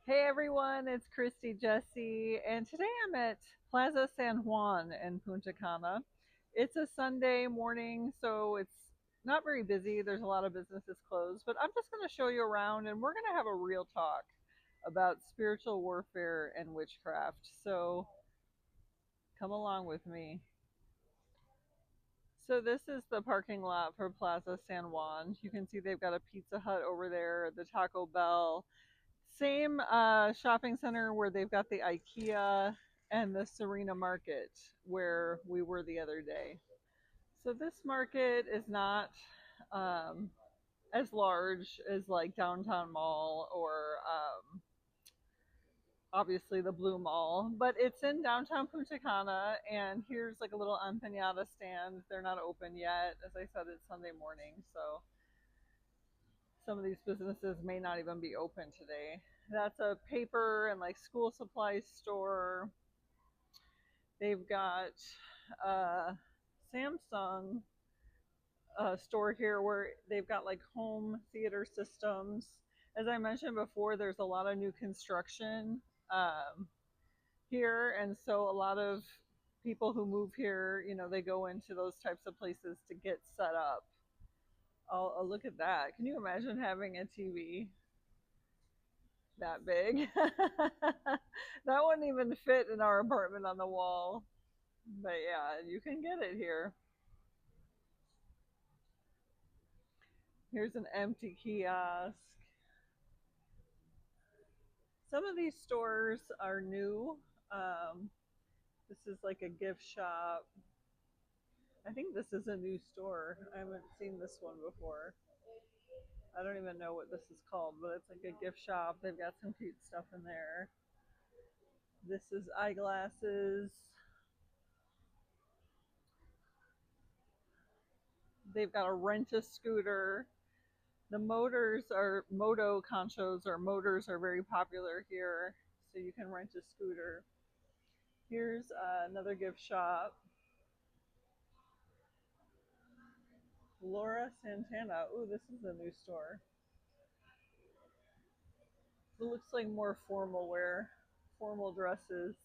Hey everyone, it's Cristi Jessee, and today I'm at Plaza San Juan in Punta Cana. It's a Sunday morning, so it's not very busy. There's a lot of businesses closed, but I'm just going to show you around and we're going to have a real talk about spiritual warfare and witchcraft. So come along with me. So this is the parking lot for Plaza San Juan. You can see they've got a Pizza Hut over there, the Taco Bell. Same shopping center where they've got the IKEA and the Serena Market where we were the other day. So this market is not um, as large as like Downtown Mall or obviously the Blue Mall, but it's in downtown Punta Cana. And here's like a little empanada stand. They're not open yet. As I said, it's Sunday morning, so some of these businesses may not even be open today. That's a paper and like school supplies store. They've got a Samsung store here where they've got like home theater systems. As I mentioned before, there's a lot of new construction here, and so a lot of people who move here, they go into those types of places to get set up. Oh, look at that. Can you imagine having a TV that big? That wouldn't even fit in our apartment on the wall. But yeah, you can get it here. Here's an empty kiosk. Some of these stores are new. This is like a gift shop. I think this is a new store. I haven't seen this one before. I don't even know what this is called, but it's like a gift shop. They've got some cute stuff in there. This is eyeglasses. They've got a rent a scooter. The moto conchos or motors are very popular here, so you can rent a scooter. Here's another gift shop. Laura Santana. Ooh, this is a new store. It looks like more formal wear, formal dresses.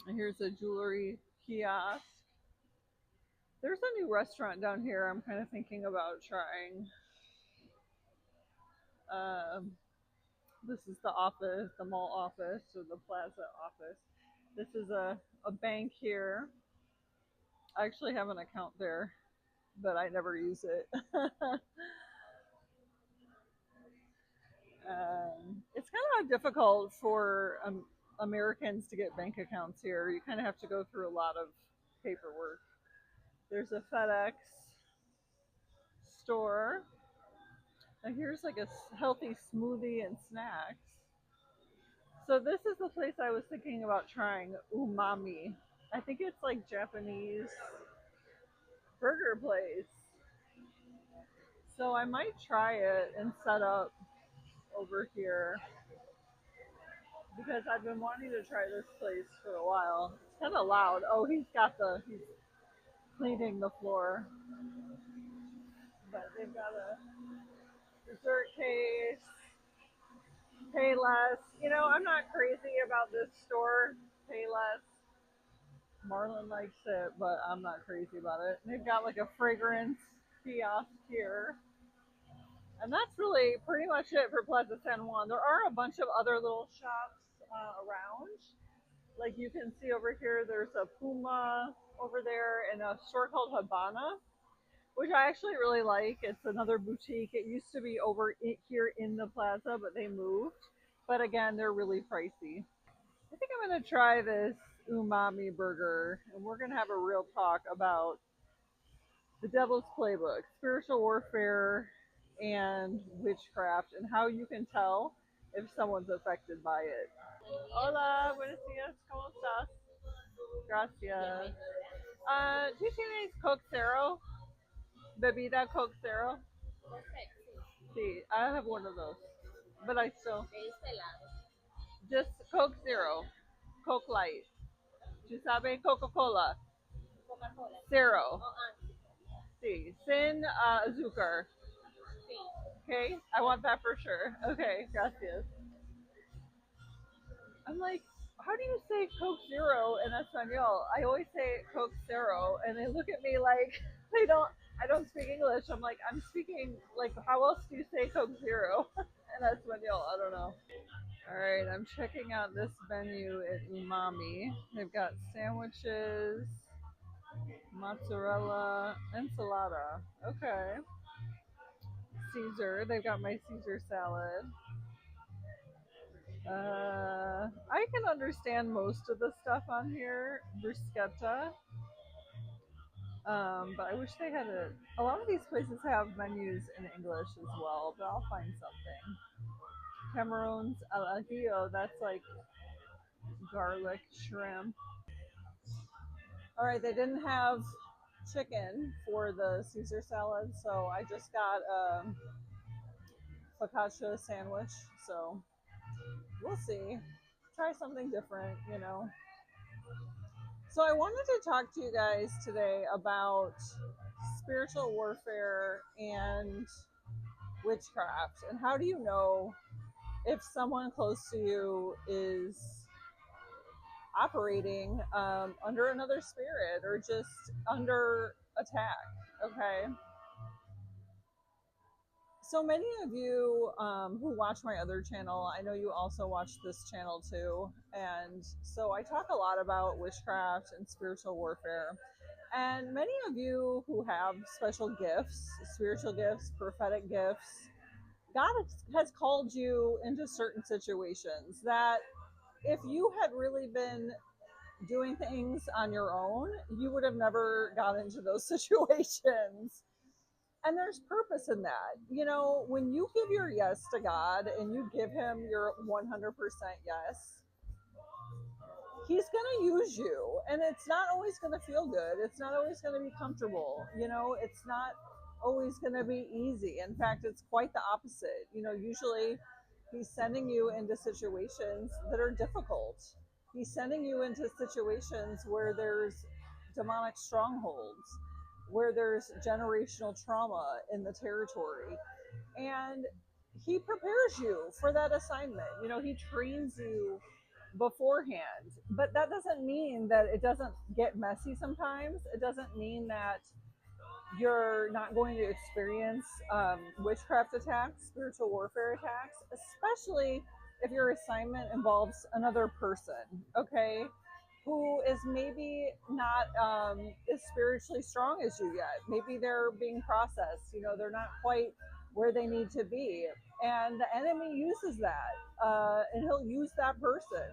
And here's a jewelry kiosk. There's a new restaurant down here I'm kind of thinking about trying. Um, this is the office, the mall office, or the plaza office. This is a bank here. I actually have an account there, but I never use it. It's kind of difficult for Americans to get bank accounts here. You kind of have to go through a lot of paperwork. There's a FedEx store. And here's like a healthy smoothie and snacks. So this is the place I was thinking about trying, Umami. I think it's like Japanese burger place. So I might try it and set up over here because I've been wanting to try this place for a while. It's kind of loud. Oh, he's cleaning the floor. But they've got a dessert case, pay less. I'm not crazy about this store, pay less. Marlon likes it, but I'm not crazy about it. They've got like a fragrance kiosk here. And that's really pretty much it for Plaza San Juan. There are a bunch of other little shops around. Like you can see over here, there's a Puma over there and a store called Habana, which I actually really like. It's another boutique. It used to be over here in the plaza, but they moved. But again, they're really pricey. I think I'm going to try this umami burger, and we're going to have a real talk about the Devil's Playbook, spiritual warfare, and witchcraft, and how you can tell if someone's affected by it. Hola, buenos días, ¿cómo estás? Gracias. ¿Do you tienes Coke Zero? Bebida Coke Zero? Sí, I have one of those. But I still. Just Coke Zero. Coke Light. ¿Tú sabes Coca-Cola? Zero. Sí, sin azúcar. Okay, I want that for sure. Okay, gracias. I'm like, how do you say Coke Zero in Espanol? I always say Coke Zero, and they look at me like they don't. I don't speak English. I'm like, I'm speaking like, how else do you say Coke Zero in Espanol? I don't know. All right, I'm checking out this menu at Umami. They've got sandwiches, mozzarella, enchilada. Okay. Caesar. They've got my Caesar salad. I can understand most of the stuff on here. Bruschetta. But I wish they had a lot of these places have menus in English as well, but I'll find something. Cameroon's al ajillo, that's like garlic shrimp. All right, they didn't have chicken for the Caesar salad, so I just got a focaccia sandwich. So we'll see. Try something different, you know. So I wanted to talk to you guys today about spiritual warfare and witchcraft, and how do you know if someone close to you is operating under another spirit or just under attack. Okay, so many of you who watch my other channel, I know you also watch this channel too, and so I talk a lot about witchcraft and spiritual warfare. And many of you who have special gifts, spiritual gifts, prophetic gifts, God has called you into certain situations that if you had really been doing things on your own, you would have never got into those situations. And there's purpose in that. You know, when you give your yes to God and you give Him your 100% yes, He's going to use you. And it's not always going to feel good. It's not always going to be comfortable. You know, it's not always going to be easy. In fact, it's quite the opposite. You know, usually He's sending you into situations that are difficult. He's sending you into situations where there's demonic strongholds, where there's generational trauma in the territory. And He prepares you for that assignment. You know, He trains you beforehand. But that doesn't mean that it doesn't get messy sometimes. It doesn't mean that you're not going to experience witchcraft attacks, spiritual warfare attacks, especially if your assignment involves another person, okay, who is maybe not as spiritually strong as you yet. Maybe they're being processed, you know, they're not quite where they need to be. And the enemy uses that, and he'll use that person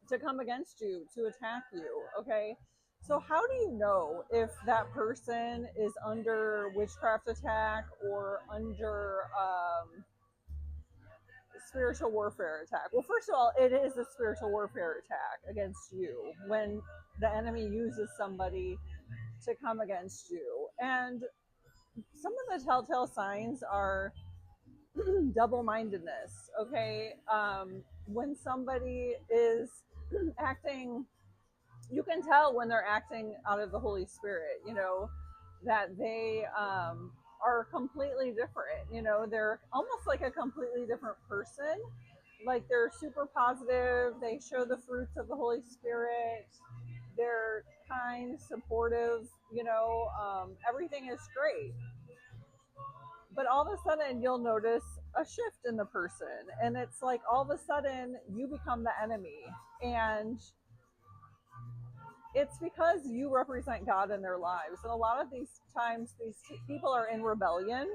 to come against you, to attack you, okay? So how do you know if that person is under witchcraft attack or under spiritual warfare attack? Well, first of all, it is a spiritual warfare attack against you when the enemy uses somebody to come against you. And some of the telltale signs are double-mindedness, okay? When somebody is acting, you can tell when they're acting out of the Holy Spirit, you know, that they are completely different. You know, they're almost like a completely different person. Like they're super positive. They show the fruits of the Holy Spirit. They're kind, supportive, you know, everything is great. But all of a sudden you'll notice a shift in the person. And it's like all of a sudden you become the enemy. And it's because you represent God in their lives. And a lot of these times, these people are in rebellion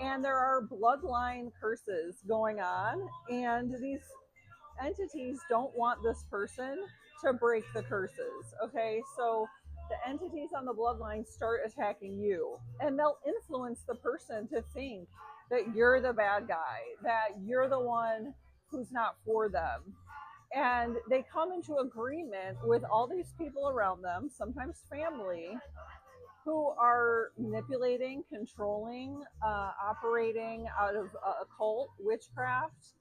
and there are bloodline curses going on. And these entities don't want this person to break the curses. Okay, so the entities on the bloodline start attacking you and they'll influence the person to think that you're the bad guy, that you're the one who's not for them. And they come into agreement with all these people around them, sometimes family, who are manipulating, controlling, operating out of occult, witchcraft.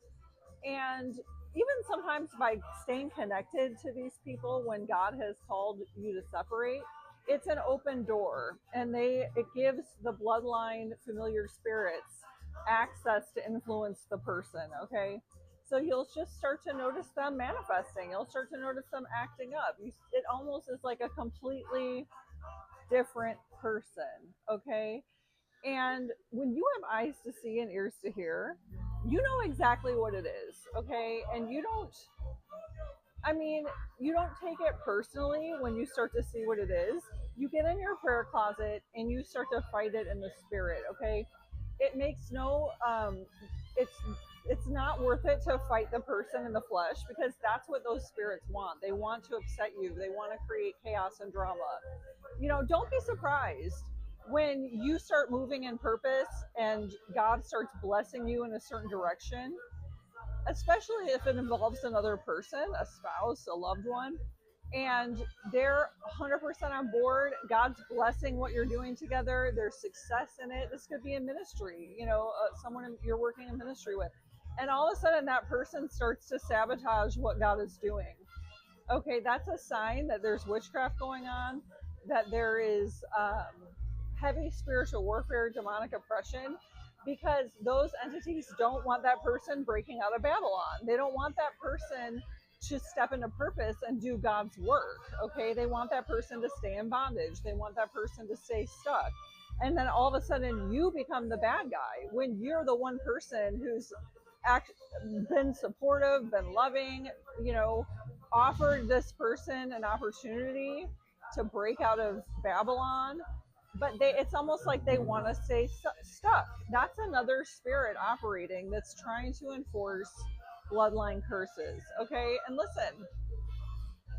And even sometimes by staying connected to these people when God has called you to separate, it's an open door. And it gives the bloodline familiar spirits access to influence the person, okay? So you'll just start to notice them manifesting. You'll start to notice them acting up. It almost is like a completely different person, okay? And when you have eyes to see and ears to hear, you know exactly what it is, okay? And I mean, you don't take it personally when you start to see what it is. You get in your prayer closet and you start to fight it in the spirit, okay? It makes no, it's it's not worth it to fight the person in the flesh, because that's what those spirits want. They want to upset you. They want to create chaos and drama. Don't be surprised when you start moving in purpose and God starts blessing you in a certain direction, especially if it involves another person, a spouse, a loved one, and they're 100% on board. God's blessing what you're doing together. There's success in it. This could be in ministry, someone you're working in ministry with. And all of a sudden that person starts to sabotage what God is doing. Okay, that's a sign that there's witchcraft going on, that there is heavy spiritual warfare, demonic oppression, because those entities don't want that person breaking out of Babylon. They don't want that person to step into purpose and do God's work. Okay, they want that person to stay in bondage. They want that person to stay stuck. And then all of a sudden you become the bad guy when you're the one person who's been supportive, been loving, offered this person an opportunity to break out of Babylon. But it's almost like they want to stay stuck. That's another spirit operating that's trying to enforce bloodline curses. Okay, and listen,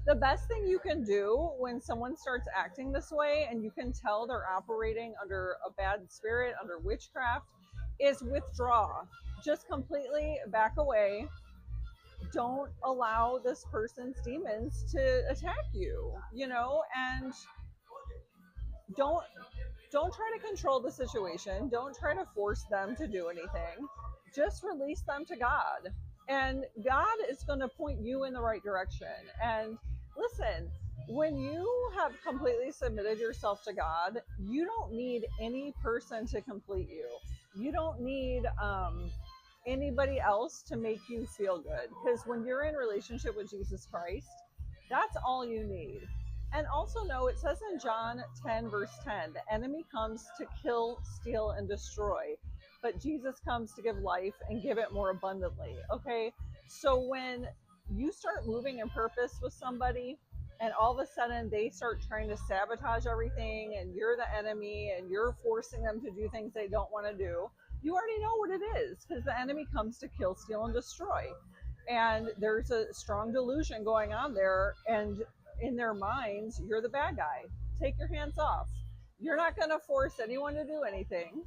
the best thing you can do when someone starts acting this way and you can tell they're operating under a bad spirit, under witchcraft, is withdraw. Just completely back away. Don't allow this person's demons to attack you, and don't try to control the situation. Don't try to force them to do anything. Just release them to God. And God is going to point you in the right direction. And listen, when you have completely submitted yourself to God, you don't need any person to complete you. You don't need anybody else to make you feel good. Because when you're in relationship with Jesus Christ, that's all you need. And also know, it says in John 10, verse 10, the enemy comes to kill, steal, and destroy. But Jesus comes to give life and give it more abundantly. Okay? So when you start moving in purpose with somebody and all of a sudden they start trying to sabotage everything and you're the enemy and you're forcing them to do things they don't want to do, you already know what it is, because the enemy comes to kill, steal, and destroy. And there's a strong delusion going on there, and in their minds, you're the bad guy. Take your hands off. You're not going to force anyone to do anything.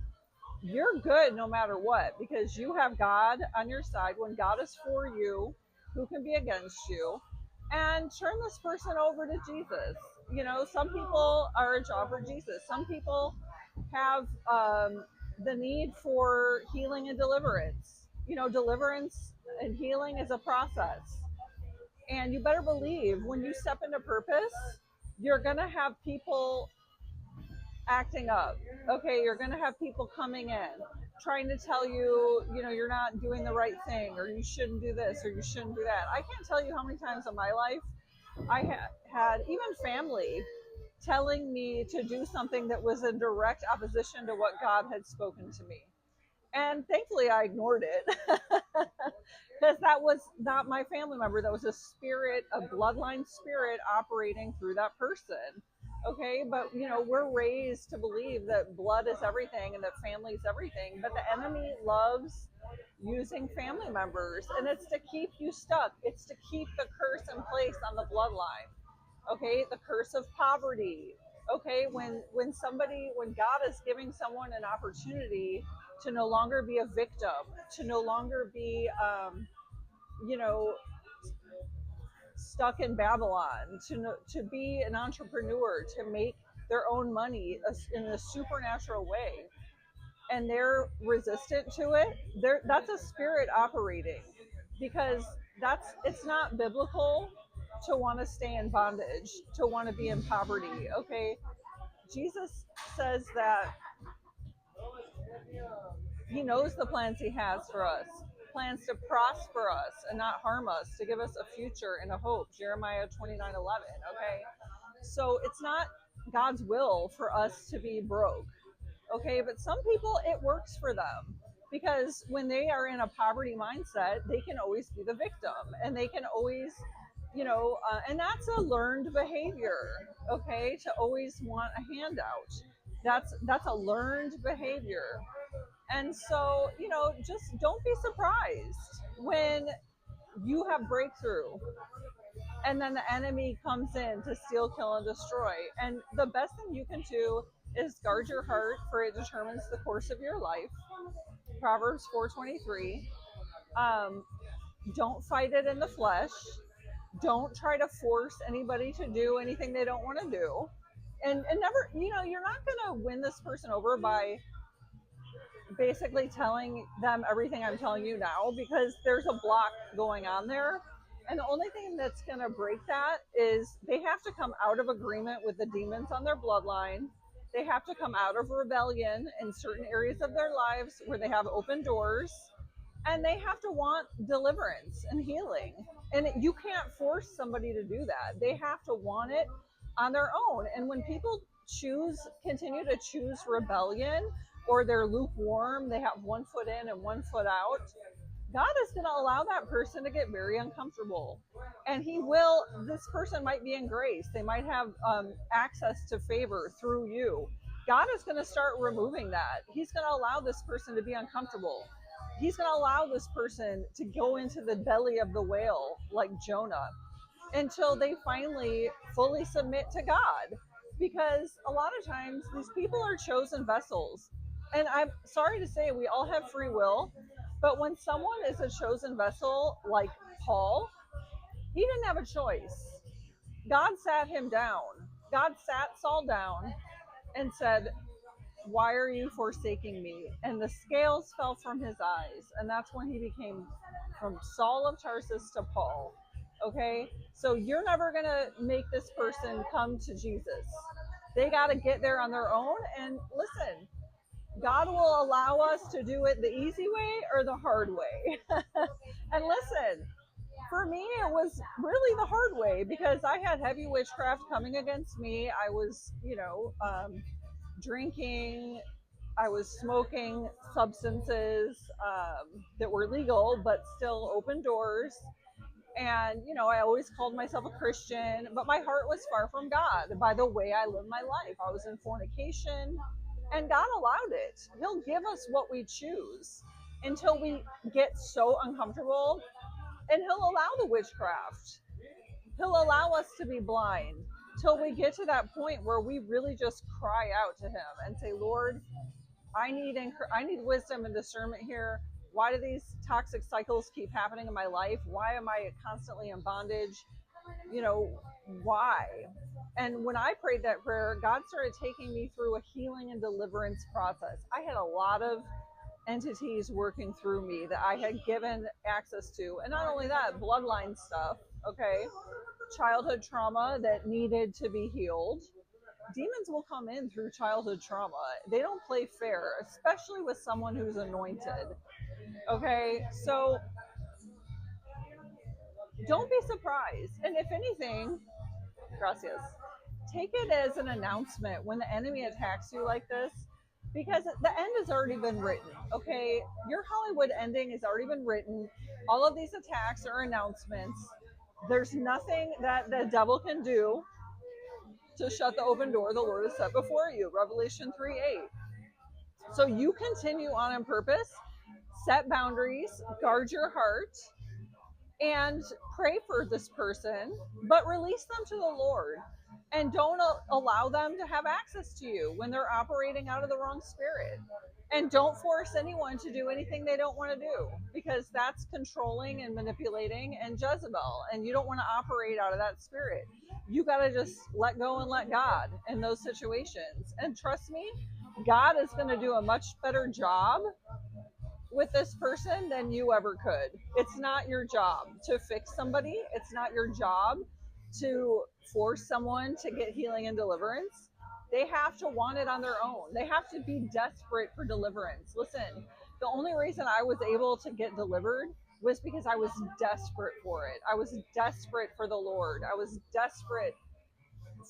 You're good no matter what, because you have God on your side. When God is for you, who can be against you? And turn this person over to Jesus. Some people are a job for Jesus. Some people have the need for healing and deliverance. Deliverance and healing is a process. And you better believe when you step into purpose, you're going to have people acting up. Okay, you're going to have people coming in, trying to tell you, you're not doing the right thing, or you shouldn't do this, or you shouldn't do that. I can't tell you how many times in my life I had even family telling me to do something that was in direct opposition to what God had spoken to me. And thankfully I ignored it, because that was not my family member. That was a spirit, a bloodline spirit operating through that person. Okay, but we're raised to believe that blood is everything and that family is everything. But the enemy loves using family members, and it's to keep you stuck. It's to keep the curse in place on the bloodline. Okay, the curse of poverty. Okay, when God is giving someone an opportunity to no longer be a victim, to no longer be, stuck in Babylon, to be an entrepreneur, to make their own money in a supernatural way, and they're resistant to it, that's a spirit operating, because it's not biblical to want to stay in bondage, to want to be in poverty. Okay, Jesus says that He knows the plans he has for us, plans to prosper us and not harm us, to give us a future and a hope. Jeremiah 29:11. Okay. So it's not God's will for us to be broke. Okay. But some people, it works for them because when they are in a poverty mindset, they can always be the victim and they can always, and that's a learned behavior. Okay. To always want a handout. That's a learned behavior. And so, just don't be surprised when you have breakthrough and then the enemy comes in to steal, kill, and destroy. And the best thing you can do is guard your heart, for it determines the course of your life. Proverbs 4:23. Don't fight it in the flesh. Don't try to force anybody to do anything they don't want to do. And never, you're not going to win this person over by basically telling them everything I'm telling you now, because there's a block going on there. And the only thing that's going to break that is they have to come out of agreement with the demons on their bloodline. They have to come out of rebellion in certain areas of their lives where they have open doors, and they have to want deliverance and healing. And you can't force somebody to do that. They have to want it on their own. And when people continue to choose rebellion, or they're lukewarm, they have one foot in and one foot out, God is going to allow that person to get very uncomfortable. And this person might be in grace. They might have access to favor through you. God is going to start removing that. He's going to allow this person to be uncomfortable. He's going to allow this person to go into the belly of the whale like Jonah until they finally fully submit to God. Because a lot of times these people are chosen vessels. And I'm sorry to say, we all have free will, but when someone is a chosen vessel like Paul, he didn't have a choice. God sat him down. God sat Saul down and said, "Why are you forsaking me?" And the scales fell from his eyes. And that's when he became from Saul of Tarsus to Paul. Okay? So you're never going to make this person come to Jesus. They got to get there on their own. And listen, God will allow us to do it the easy way or the hard way. And listen, for me, it was really the hard way, because I had heavy witchcraft coming against me. I was, drinking. I was smoking substances that were legal, but still open doors. And, I always called myself a Christian, but my heart was far from God by the way I lived my life. I was in fornication, and God allowed it. He'll give us what we choose until we get so uncomfortable, and he'll allow the witchcraft. He'll allow us to be blind till we get to that point where we really just cry out to him and say, "Lord, I need wisdom and discernment here. Why do these toxic cycles keep happening in my life? Why am I constantly in bondage? Why?" And when I prayed that prayer, God started taking me through a healing and deliverance process. I had a lot of entities working through me that I had given access to. And not only that, bloodline stuff, okay? Childhood trauma that needed to be healed. Demons will come in through childhood trauma. They don't play fair, especially with someone who's anointed. Okay, so don't be surprised. And if anything, gracias, take it as an announcement when the enemy attacks you like this, because the end has already been written. Okay, your Hollywood ending has already been written. All of these attacks are announcements. There's nothing that the devil can do to shut the open door the Lord has set before you. Revelation 3:8. So you continue on in purpose, set boundaries, guard your heart, and pray for this person, but release them to the Lord. And don't allow them to have access to you when they're operating out of the wrong spirit. And don't force anyone to do anything they don't want to do, because that's controlling and manipulating and Jezebel. And you don't want to operate out of that spirit. You got to just let go and let God in those situations. And trust me, God is going to do a much better job with this person than you ever could. It's not your job to fix somebody. It's not your job to force someone to get healing and deliverance. They have to want it on their own. They have to be desperate for deliverance. Listen, The only reason I was able to get delivered was because I was desperate for it. I was desperate for the Lord. I was desperate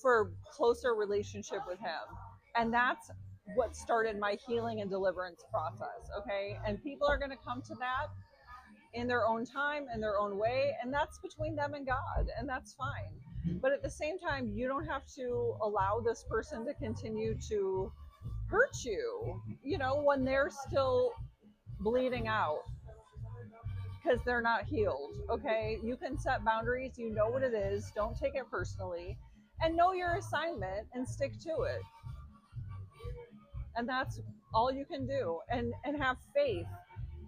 for closer relationship with him. And that's what started my healing and deliverance process. Okay. And people are going to come to that in their own time, in their own way. And that's between them and God. And that's fine. But at the same time, you don't have to allow this person to continue to hurt you, you know, when they're still bleeding out because they're not healed. Okay. You can set boundaries. You know what it is. Don't take it personally and know your assignment and stick to it. And that's all you can do. And have faith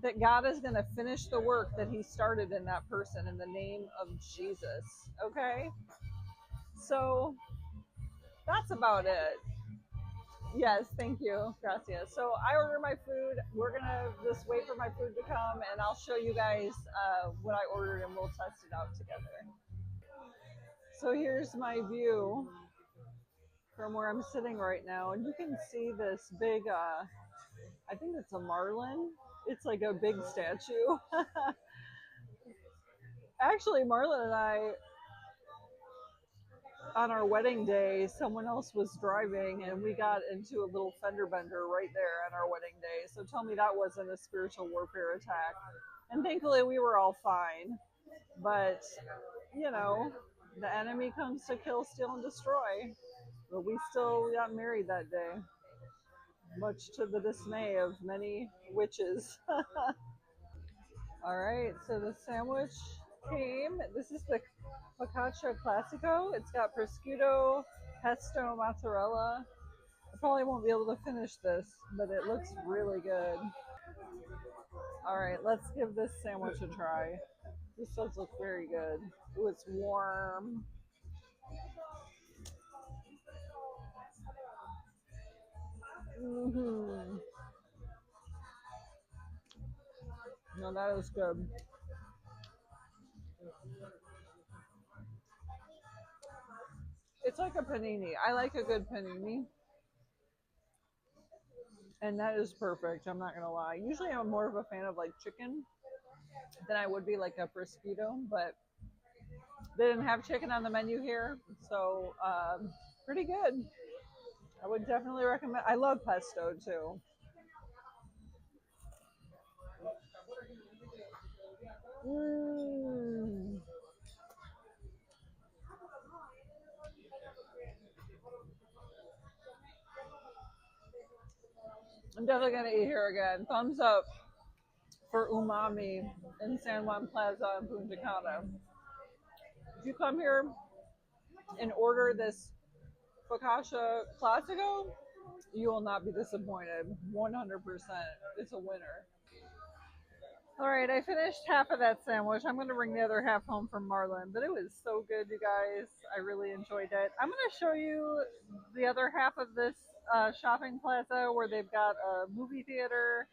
that God is going to finish the work that he started in that person in the name of Jesus. Okay? So that's about it. Yes, thank you. Gracias. So I order my food. We're going to just wait for my food to come, and I'll show you guys what I ordered, and we'll test it out together. So here's my view from where I'm sitting right now, and you can see this big, I think it's a Marlon. It's like a big statue. Actually, Marlon and I, on our wedding day, someone else was driving and we got into a little fender bender right there on our wedding day. So tell me that wasn't a spiritual warfare attack. And thankfully, we were all fine. But, you know, the enemy comes to kill, steal, and destroy. But we still got married that day, much to the dismay of many witches. All right, so the sandwich came. This is the focaccia classico. It's got prosciutto, pesto, mozzarella. I probably won't be able to finish this, but it looks really good. All right, let's give this sandwich a try. This does look very good. Ooh, it's warm. Mm-hmm. No, that is good. It's like a panini. I like a good panini, and that is perfect. I'm not gonna lie. Usually, I'm more of a fan of like chicken than I would be like a prosciutto, but they didn't have chicken on the menu here, so pretty good. I would definitely recommend. I love pesto too. Mm. I'm definitely gonna eat here again. Thumbs up for Umami in San Juan Plaza in Punta Cana. If you come here and order this focaccia classico, you will not be disappointed. 100%. It's a winner. All right, I finished half of that sandwich. I'm going to bring the other half home from Marlon, but it was so good, you guys. I really enjoyed it. I'm going to show you the other half of this shopping plaza where they've got a movie theater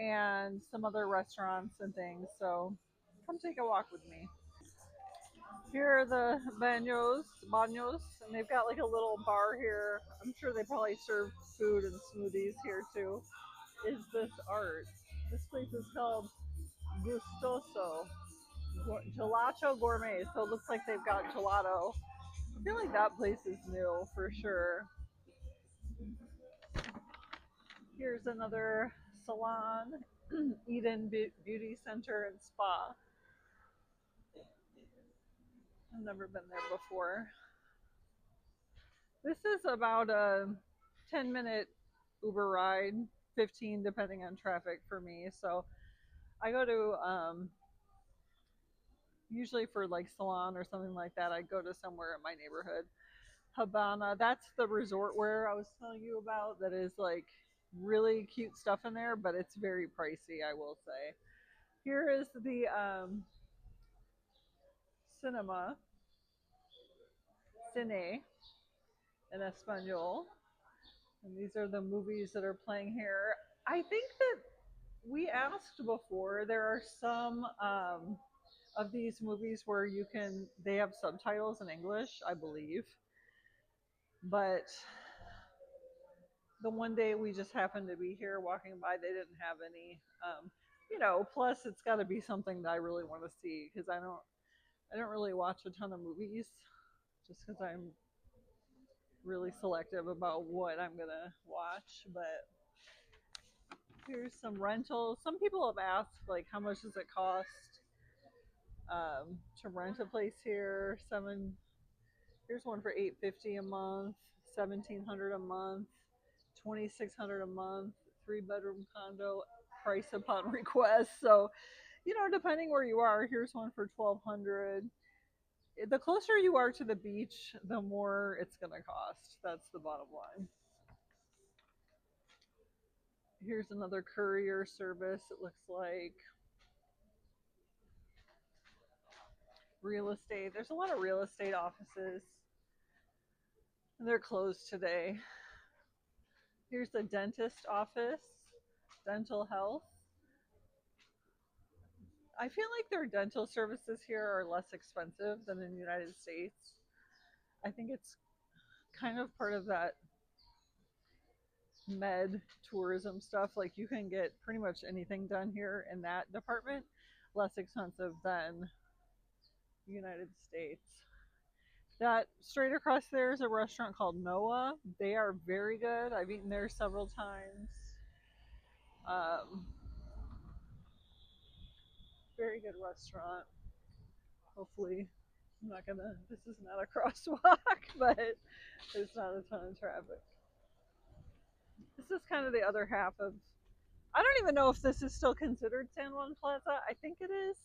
and some other restaurants and things. So come take a walk with me. Here are the baños, and they've got like a little bar here. I'm sure they probably serve food and smoothies here too. Is this art? This place is called Gustoso Gelato Gourmet. So it looks like they've got gelato. I feel like that place is new for sure. Here's another salon, Eden Beauty Center and Spa. I've never been there before. This is about a 10-minute Uber ride, 15 depending on traffic for me. So I go to usually for like salon or something like that. I go to somewhere in my neighborhood. Habana, that's the resort where I was telling you about. That is like really cute stuff in there, but it's very pricey, I will say. Here is the cinema, cine in Espanol. And these are the movies that are playing here. I think that we asked before, there are some of these movies where they have subtitles in English, I believe. But The one day we just happened to be here walking by, they didn't have any. You know, plus it's got to be something that I really want to see because I don't really watch a ton of movies just because I'm really selective about what I'm gonna watch. But here's some rentals. Some people have asked like how much does it cost to rent a place here. Here's one for $850 a month, $1,700 a month, $2,600 a month, 3-bedroom condo, price upon request. So, you know, depending where you are, here's one for $1,200. The closer you are to the beach, the more it's going to cost. That's the bottom line. Here's another courier service. It looks like real estate. There's a lot of real estate offices, and they're closed today. Here's the dentist office, dental health. I feel like their dental services here are less expensive than in the United States. I think it's kind of part of that med tourism stuff. Like you can get pretty much anything done here in that department less expensive than the United States. That straight across there is a restaurant called Noah. They are very good. I've eaten there several times. Very good restaurant. Hopefully, I'm not gonna. This is not a crosswalk, but there's not a ton of traffic. This is kind of the other half of. I don't even know if this is still considered San Juan Plaza. I think it is.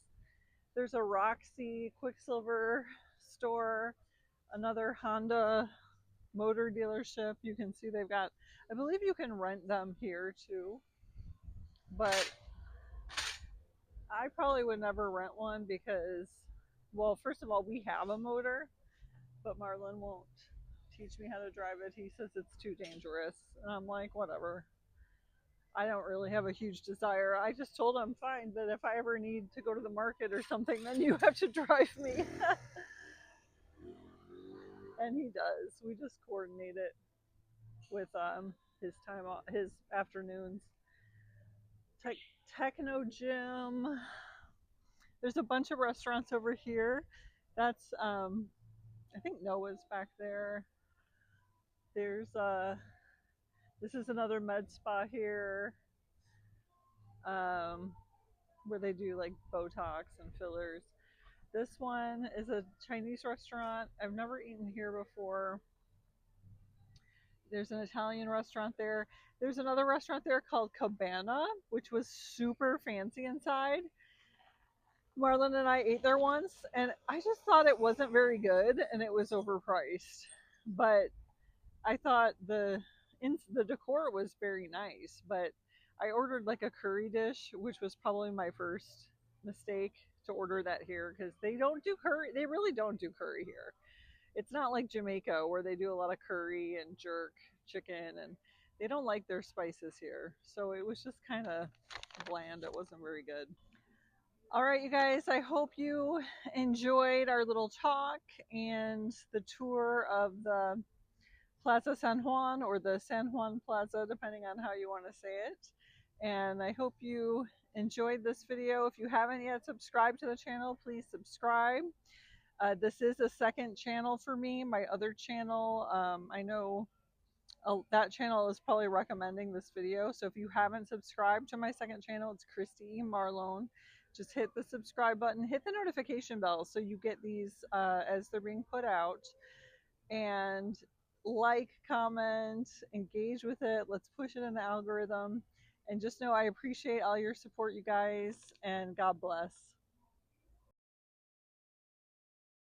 There's a Roxy Quicksilver store, another Honda motor dealership. You can see they've got. I believe you can rent them here too, but I probably would never rent one because, well, first of all, we have a motor, but Marlon won't teach me how to drive it. He says it's too dangerous. And I'm like, whatever. I don't really have a huge desire. I just told him, fine, but if I ever need to go to the market or something, then you have to drive me. And he does. We just coordinate it with his time, his afternoons. Techno gym. There's a bunch of restaurants over here. That's I think Noah's back there. There's this is another med spa here, where they do like Botox and fillers. This one is a Chinese restaurant. I've never eaten here before. There's an Italian restaurant there. There's another restaurant there called Cabana, which was super fancy inside. Marlon and I ate there once, and I just thought it wasn't very good, and it was overpriced. But I thought the decor was very nice. But I ordered like a curry dish, which was probably my first mistake to order that here because they don't do curry. They really don't do curry here. It's not like Jamaica where they do a lot of curry and jerk chicken, and they don't like their spices here. So it was just kind of bland. It wasn't very good. All right, you guys, I hope you enjoyed our little talk and the tour of the Plaza San Juan, or the San Juan Plaza, depending on how you want to say it. And I hope you enjoyed this video. If you haven't yet subscribed to the channel, please subscribe. This is a second channel for me. My other channel, I know that channel is probably recommending this video. So if you haven't subscribed to my second channel, it's Cristi Marlon. Just hit the subscribe button, hit the notification bell so you get these as they're being put out. And like, comment, engage with it. Let's push it in the algorithm. And just know I appreciate all your support, you guys, and God bless.